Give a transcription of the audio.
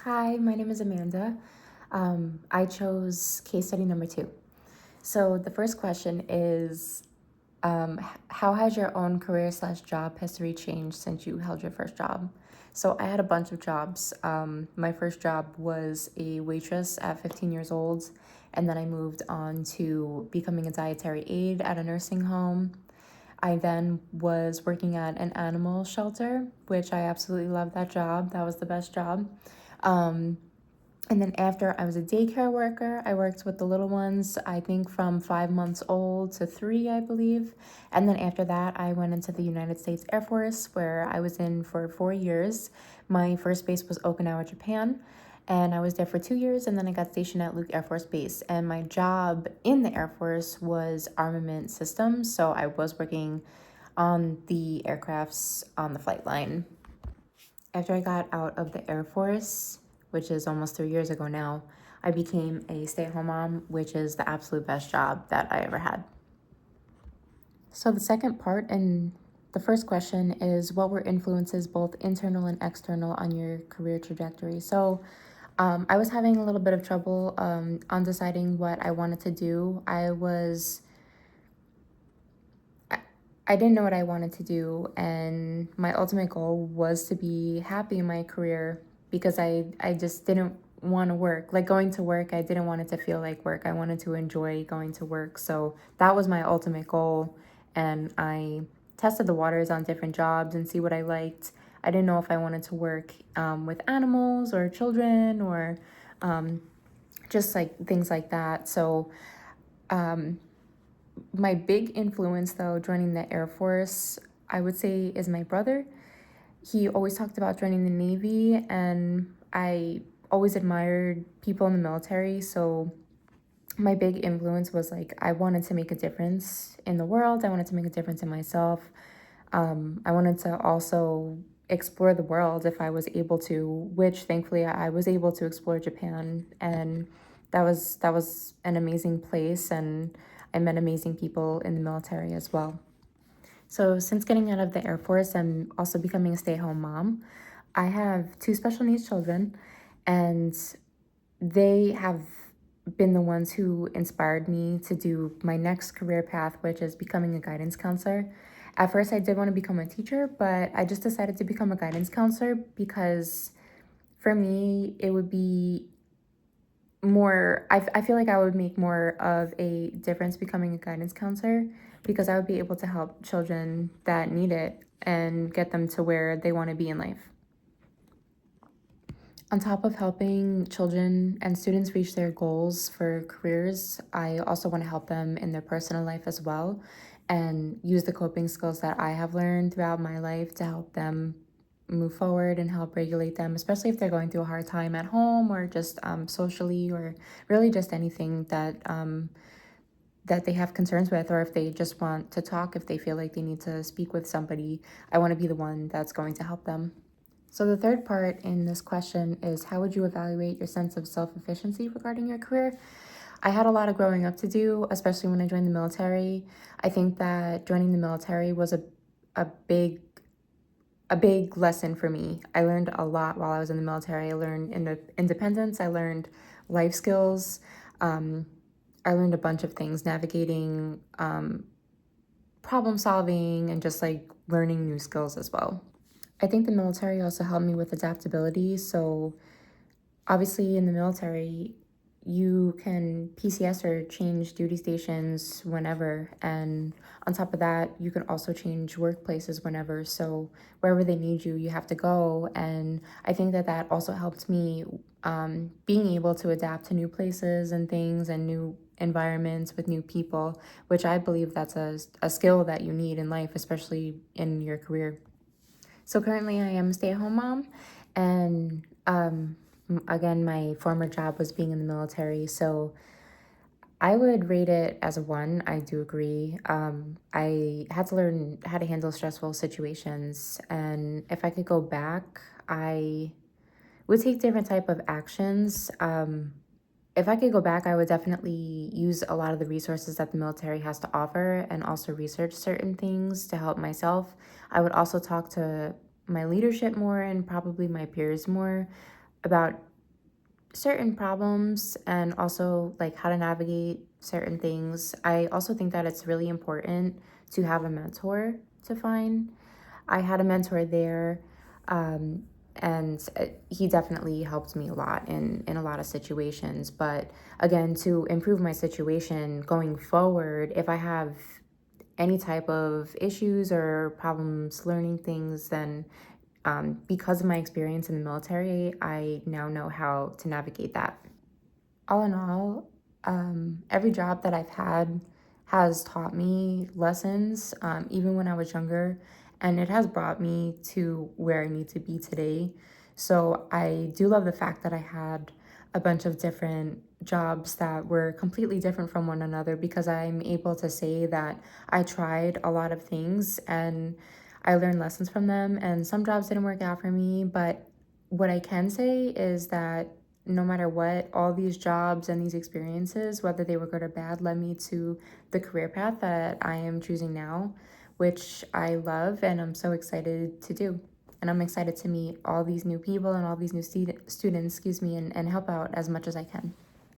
Hi, my name is Amanda. I chose case study number 2. So the first question is, how has your own career/job history changed since you held your first job? So I had a bunch of jobs. My first job was a waitress at 15 years old, and then I moved on to becoming a dietary aide at a nursing home. I then was working at an animal shelter, which I absolutely loved that job. That was the best job. Um, and then after I was a daycare worker, I worked with the little ones, I think from 5 months old to 3, I believe. And then after that, I went into the United States Air Force, where I was in for 4 years. My first base was Okinawa, Japan. And I was there for 2 years, and then I got stationed at Luke Air Force Base. And my job in the Air Force was armament systems. So I was working on the aircrafts on the flight line. After I got out of the Air Force, which is almost 3 years ago now, I became a stay-at-home mom, which is the absolute best job that I ever had. So the second part and the first question is, what were influences both internal and external on your career trajectory? So I was having a little bit of trouble on deciding what I wanted to do. I didn't know what I wanted to do, and my ultimate goal was to be happy in my career because I just didn't want to work. Like going to work, I didn't want it to feel like work. I wanted to enjoy going to work. So that was my ultimate goal, and I tested the waters on different jobs and see what I liked. I didn't know if I wanted to work with animals or children or just like things like that. So my big influence, though, joining the Air Force, I would say, is my brother. He always talked about joining the Navy, and I always admired people in the military. So my big influence was like, I wanted to make a difference in the world. I wanted to make a difference in myself. I wanted to also explore the world if I was able to, which thankfully I was able to explore Japan, and that was an amazing place, and I met amazing people in the military as well. So since getting out of the Air Force and also becoming a stay-at-home mom, I have 2 special needs children, and they have been the ones who inspired me to do my next career path, which is becoming a guidance counselor. At first, I did want to become a teacher, but I just decided to become a guidance counselor because for me, it would be more, I feel like I would make more of a difference becoming a guidance counselor because I would be able to help children that need it and get them to where they want to be in life. On top of helping children and students reach their goals for careers, I also want to help them in their personal life as well and use the coping skills that I have learned throughout my life to help them move forward and help regulate them, especially if they're going through a hard time at home or just socially or really just anything that they have concerns with, or if they just want to talk, if they feel like they need to speak with somebody. I want to be the one that's going to help them. So the third part in this question is, how would you evaluate your sense of self-efficiency regarding your career? I had a lot of growing up to do, especially when I joined the military. I think that joining the military was a big a big lesson for me. I learned a lot while I was in the military. I learned independence. I learned life skills. I learned a bunch of things, navigating, problem solving, and just like learning new skills as well. I think the military also helped me with adaptability. So obviously in the military, you can PCS or change duty stations whenever. And on top of that, you can also change workplaces whenever. So wherever they need you, you have to go. And I think that that also helped me being able to adapt to new places and things and new environments with new people, which I believe that's a skill that you need in life, especially in your career. So currently I am a stay-at-home mom, and again, my former job was being in the military, so I would rate it as a 1. I do agree. I had to learn how to handle stressful situations, and if I could go back, I would take different type of actions. If I could go back, I would definitely use a lot of the resources that the military has to offer and also research certain things to help myself. I would also talk to my leadership more and probably my peers more about certain problems and also like how to navigate certain things. I also think that it's really important to have a mentor to find. I had a mentor there, um, and he definitely helped me a lot in a lot of situations. But again, to improve my situation going forward, if I have any type of issues or problems learning things, then because of my experience in the military, I now know how to navigate that. All in all, every job that I've had has taught me lessons, even when I was younger, and it has brought me to where I need to be today. So I do love the fact that I had a bunch of different jobs that were completely different from one another because I'm able to say that I tried a lot of things and I learned lessons from them, and some jobs didn't work out for me, but what I can say is that no matter what, all these jobs and these experiences, whether they were good or bad, led me to the career path that I am choosing now, which I love and I'm so excited to do. And I'm excited to meet all these new people and all these new students, and help out as much as I can.